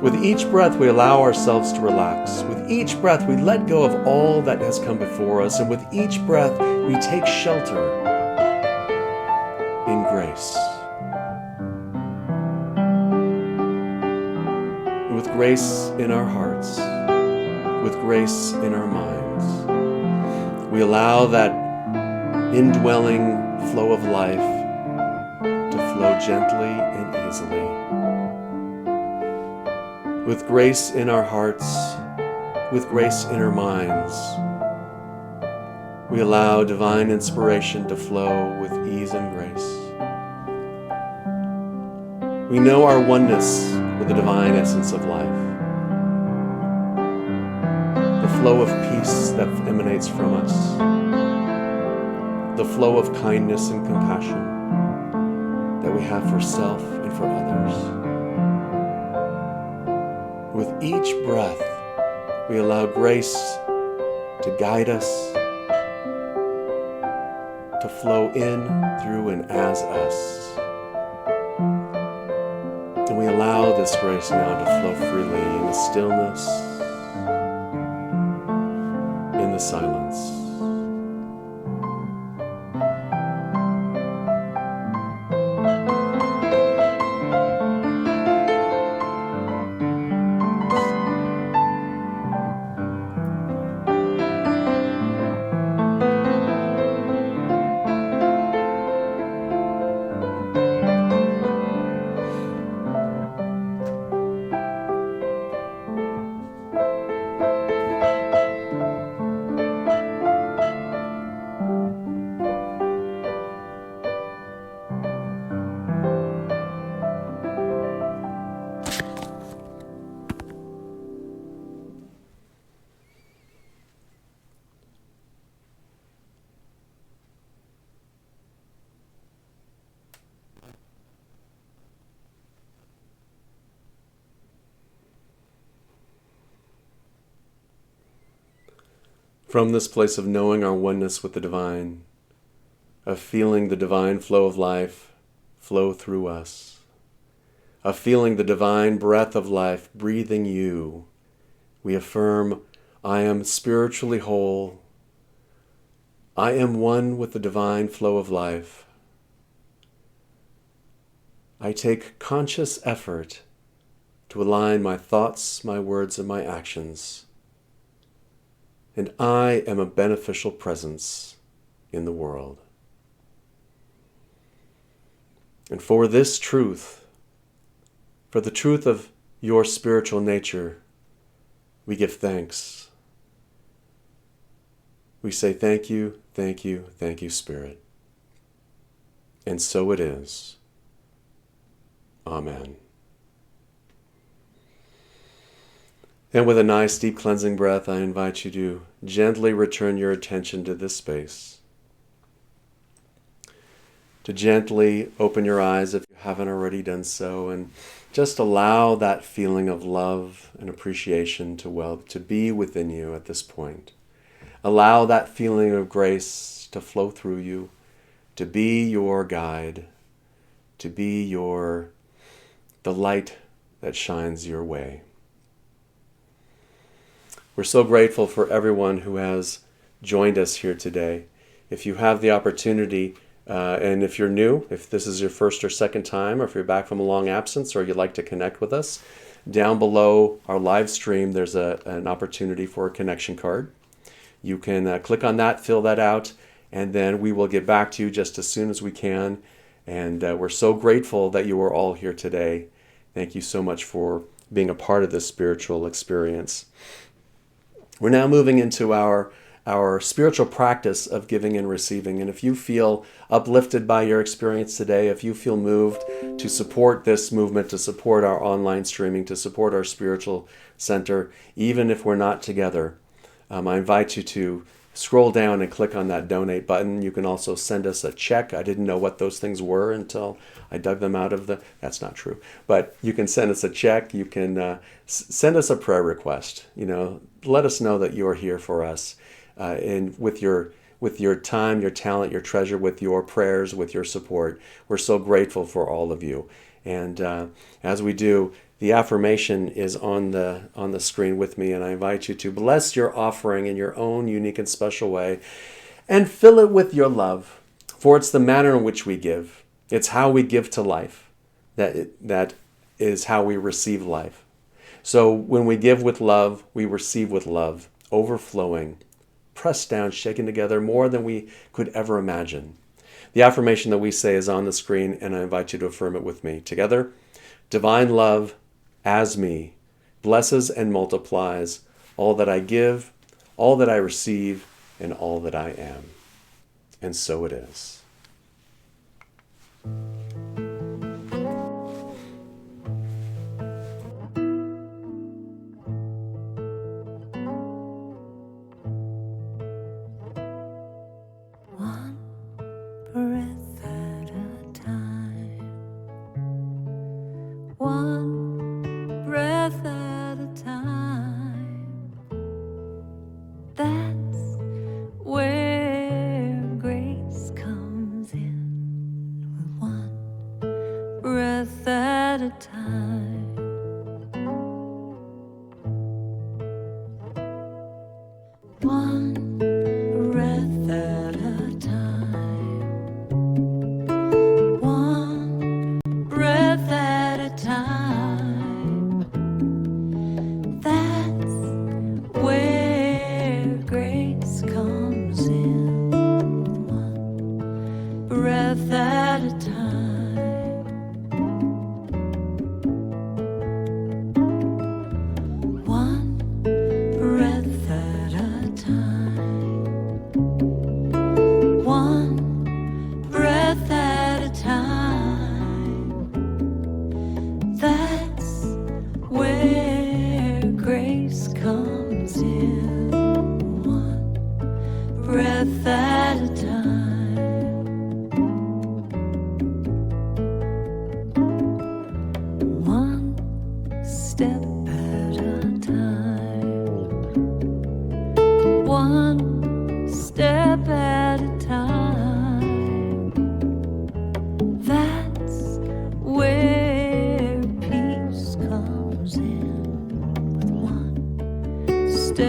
With each breath, we allow ourselves to relax. With each breath, we let go of all that has come before us. And with each breath, we take shelter in grace. With grace in our hearts, with grace in our minds, we allow that indwelling flow of life to flow gently and easily. With grace in our hearts, with grace in our minds, we allow divine inspiration to flow with ease and grace. We know our oneness with the divine essence of life, the flow of peace that emanates from us, the flow of kindness and compassion that we have for self and for others. With each breath, we allow grace to guide us, to flow in, through, and as us. And we allow this grace now to flow freely in the stillness, in the silence. From this place of knowing our oneness with the divine, of feeling the divine flow of life flow through us, of feeling the divine breath of life breathing you, we affirm, I am spiritually whole. I am one with the divine flow of life. I take conscious effort to align my thoughts, my words, and my actions. And I am a beneficial presence in the world. And for this truth, for the truth of your spiritual nature, we give thanks. We say thank you, thank you, thank you, Spirit. And so it is. Amen. And with a nice deep cleansing breath, I invite you to gently return your attention to this space. To gently open your eyes if you haven't already done so, and just allow that feeling of love and appreciation to be within you at this point. Allow that feeling of grace to flow through you, to be your guide, to be the light that shines your way. We're so grateful for everyone who has joined us here today. If you have the opportunity, and if you're new, if this is your first or second time, or if you're back from a long absence, or you'd like to connect with us, down below our live stream, there's an opportunity for a connection card. You can click on that, fill that out, and then we will get back to you just as soon as we can. And we're so grateful that you are all here today. Thank you so much for being a part of this spiritual experience. We're now moving into our spiritual practice of giving and receiving. And if you feel uplifted by your experience today, if you feel moved to support this movement, to support our online streaming, to support our spiritual center, even if we're not together, I invite you to scroll down and click on that donate button. You can also send us a check. I didn't know what those things were until I dug them out of that's not true. But you can send us a check. You can send us a prayer request. Let us know that you're here for us. And with your time, your talent, your treasure, with your prayers, with your support, we're so grateful for all of you. And as we do, the affirmation is on the screen with me, and I invite you to bless your offering in your own unique and special way, and fill it with your love. For it's the manner in which we give. It's how we give to life. That is how we receive life. So when we give with love, we receive with love, overflowing, pressed down, shaken together, more than we could ever imagine. The affirmation that we say is on the screen, and I invite you to affirm it with me. Together, divine love as me blesses and multiplies all that I give, all that I receive, and all that I am. And so it is. One breath at a time. One breath at a time. That's where grace comes in. With one breath at a time. One breath at a time. One breath at a time. That's where grace comes in. One breath at a time. One breath at a time. One breath at a time. That's where grace comes in. One breath at a time. One step at a time. One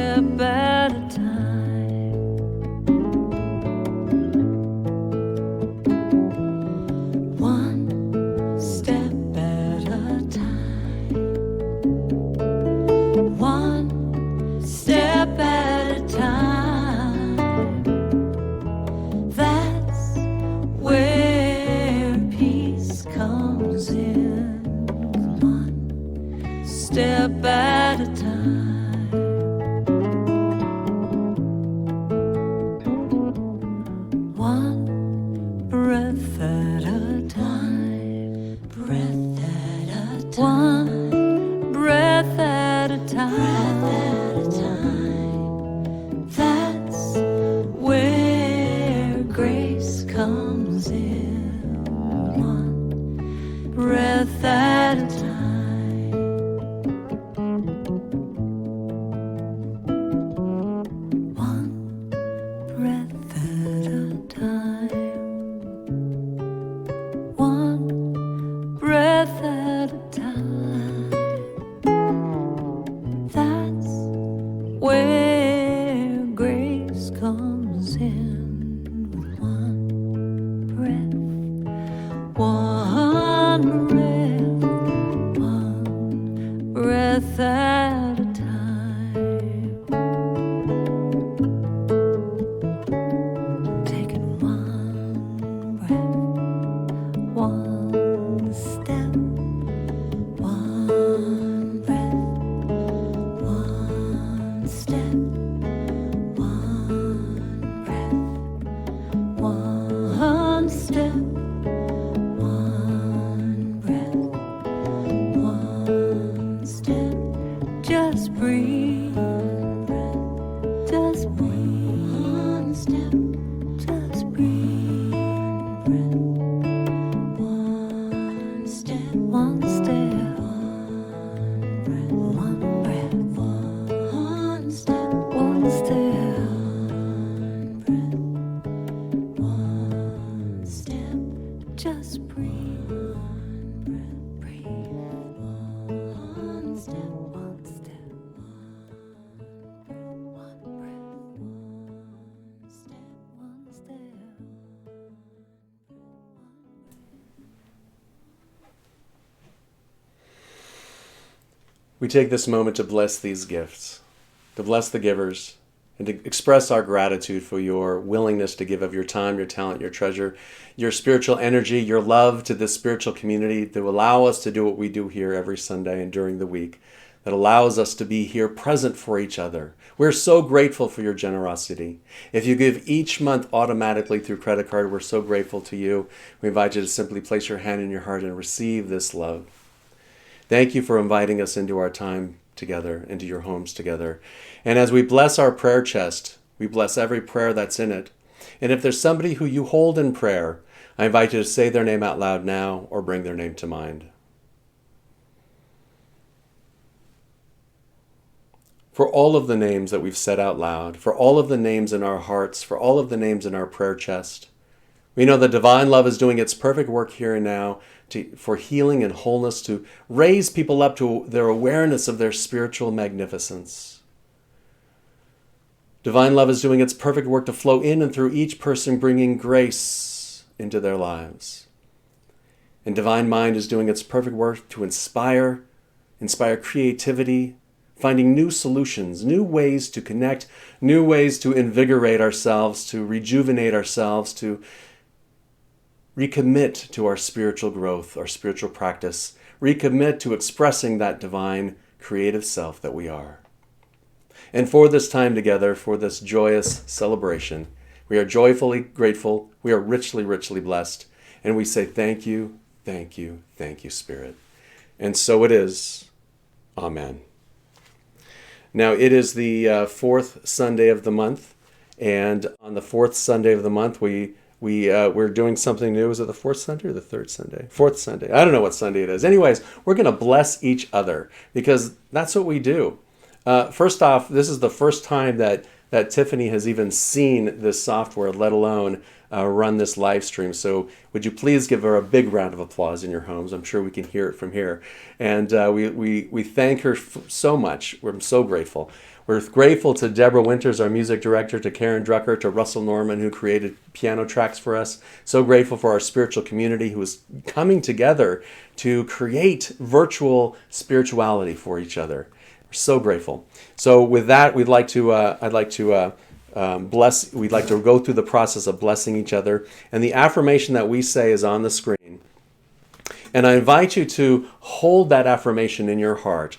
step at a time. One step at a time. One step at a time. That's where peace comes in. One step at a time. One breath at a time. Breath at a time. One breath at a time. Breath at a time. That's where grace comes in. One breath at a time. One breath at a time. One breath at a time. That's where grace comes in. With one breath, one breath at a time. Taking one breath, one step, one breath, one step, one breath, one step, one breath, one step. Just breathe, just breathe, one step, just breathe, one step, one step, one breath, one step, one step, one step, just breathe, breathe, one step, one step, one breath, one step, one step. We take this moment to bless these gifts, to bless the givers, and to express our gratitude for your willingness to give of your time, your talent, your treasure, your spiritual energy, your love to this spiritual community to allow us to do what we do here every Sunday and during the week, that allows us to be here present for each other. We're so grateful for your generosity. If you give each month automatically through credit card, we're so grateful to you. We invite you to simply place your hand in your heart and receive this love. Thank you for inviting us into our time together, into your homes together. And as we bless our prayer chest, we bless every prayer that's in it. And if there's somebody who you hold in prayer, I invite you to say their name out loud now or bring their name to mind. For all of the names that we've said out loud, for all of the names in our hearts, for all of the names in our prayer chest, we know that divine love is doing its perfect work here and now for healing and wholeness, to raise people up to their awareness of their spiritual magnificence. Divine love is doing its perfect work to flow in and through each person, bringing grace into their lives. And divine mind is doing its perfect work to inspire creativity, finding new solutions, new ways to connect, new ways to invigorate ourselves, to rejuvenate ourselves, to recommit to our spiritual growth, our spiritual practice, recommit to expressing that divine creative self that we are. And for this time together, for this joyous celebration, we are joyfully grateful, we are richly, richly blessed, and we say thank you, thank you, thank you, Spirit. And so it is. Amen. Now, it is the fourth Sunday of the month, and on the fourth Sunday of the month, we're doing something new. Is it the fourth Sunday or the third Sunday? Fourth Sunday. I don't know what Sunday it is. Anyways, we're going to bless each other because that's what we do. First off, this is the first time that Tiffany has even seen this software, let alone run this live stream. So would you please give her a big round of applause in your homes? I'm sure we can hear it from here. And we thank her so much. We're so grateful. We're grateful to Deborah Winters, our music director, to Karen Drucker, to Russell Norman, who created piano tracks for us. So grateful for our spiritual community who is coming together to create virtual spirituality for each other. We're so grateful. So with that, I'd like to we'd like to go through the process of blessing each other. And the affirmation that we say is on the screen. And I invite you to hold that affirmation in your heart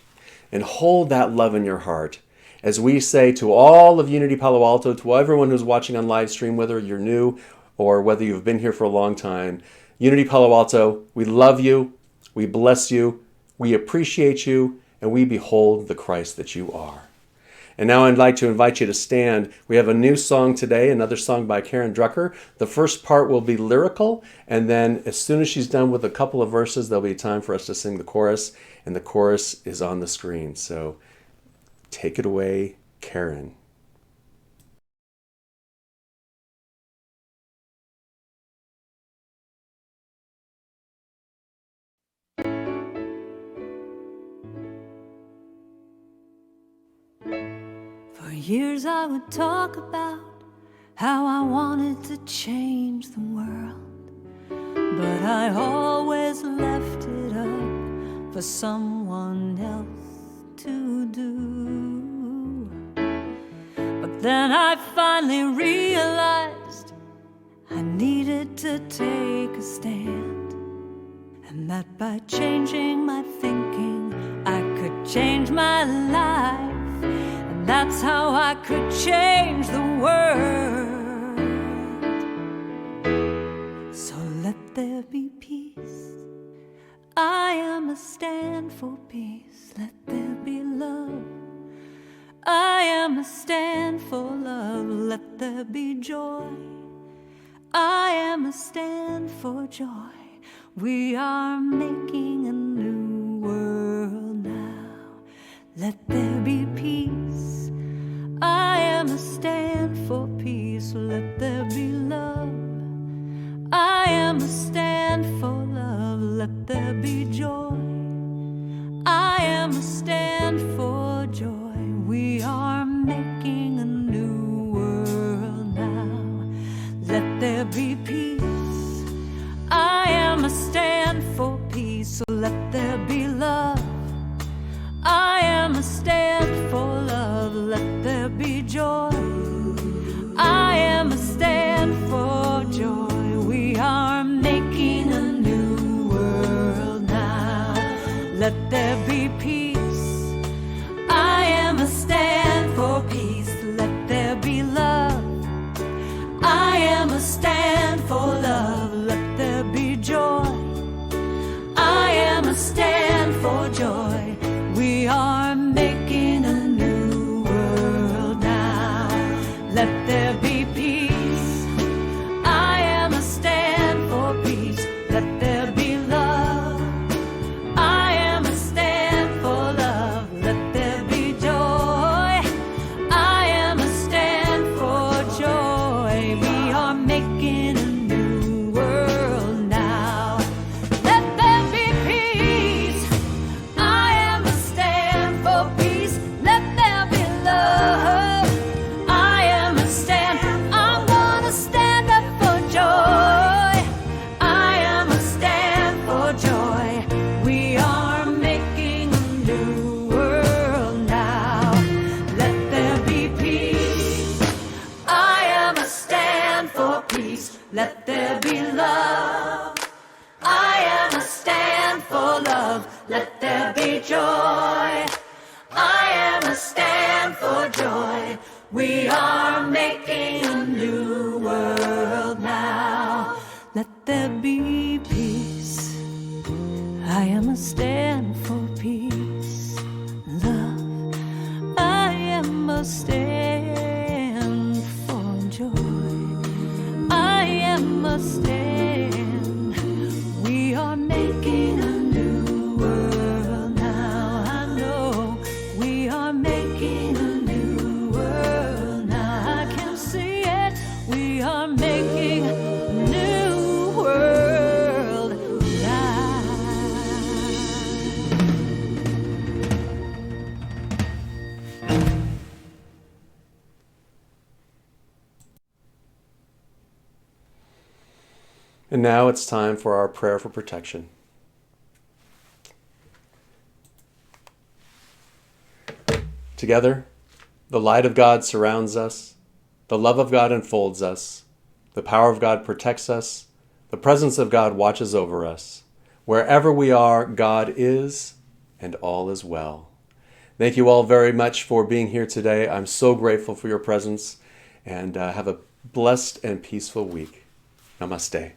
and hold that love in your heart as we say to all of Unity Palo Alto, to everyone who's watching on live stream, whether you're new or whether you've been here for a long time. Unity Palo Alto, we love you, we bless you, we appreciate you, and we behold the Christ that you are. And now I'd like to invite you to stand. We have a new song today, another song by Karen Drucker. The first part will be lyrical, and then as soon as she's done with a couple of verses, there'll be time for us to sing the chorus, and the chorus is on the screen. So take it away, Karen. For years I would talk about how I wanted to change the world, but I always left it up for someone else to do. But then I finally realized I needed to take a stand, and that by changing my thinking I could change my life. That's how I could change the world. So let there be peace. I am a stand for peace. Let there be love. I am a stand for love. Let there be joy. I am a stand for joy. We are making a new world now. Let there be peace. I am a stand for peace. Let there be love. I am a stand for love. Let there be joy. I am a stand for joy. We are making a new world now. Let there be peace. I am a stand for peace. Let there be love. I am a stand for love. Let there be joy. I am a stand for joy. We are making a new world now. Let there be peace. I am a stand for peace. Let there be love. I am a stand for love. Let there be joy. I am a stand for joy. We are making a new world now. Let there be peace. I am a stand for peace. Let there be love. I am a stand for love. Let there be joy. I am a stand for joy. We are making a new world now. Let there be peace. I am a stand for peace. Let there be love. I am a stand. I'm gonna stand up for joy. I am a stand for joy. We are making a new world now. Let there be peace. I am a stand for peace. Let there be love. I am a stand for love. Let there be joy. I am a stand for joy. We are making a new world now. Let there be peace. I am a stand for peace. Love. I am a stand for joy. I am a stand. We are making a new world now. I know we are making a new world now. I can see it. We are making a new world. And now it's time for our prayer for protection. Together, the light of God surrounds us, the love of God enfolds us, the power of God protects us, the presence of God watches over us. Wherever we are, God is, and all is well. Thank you all very much for being here today. I'm so grateful for your presence, and have a blessed and peaceful week. Namaste.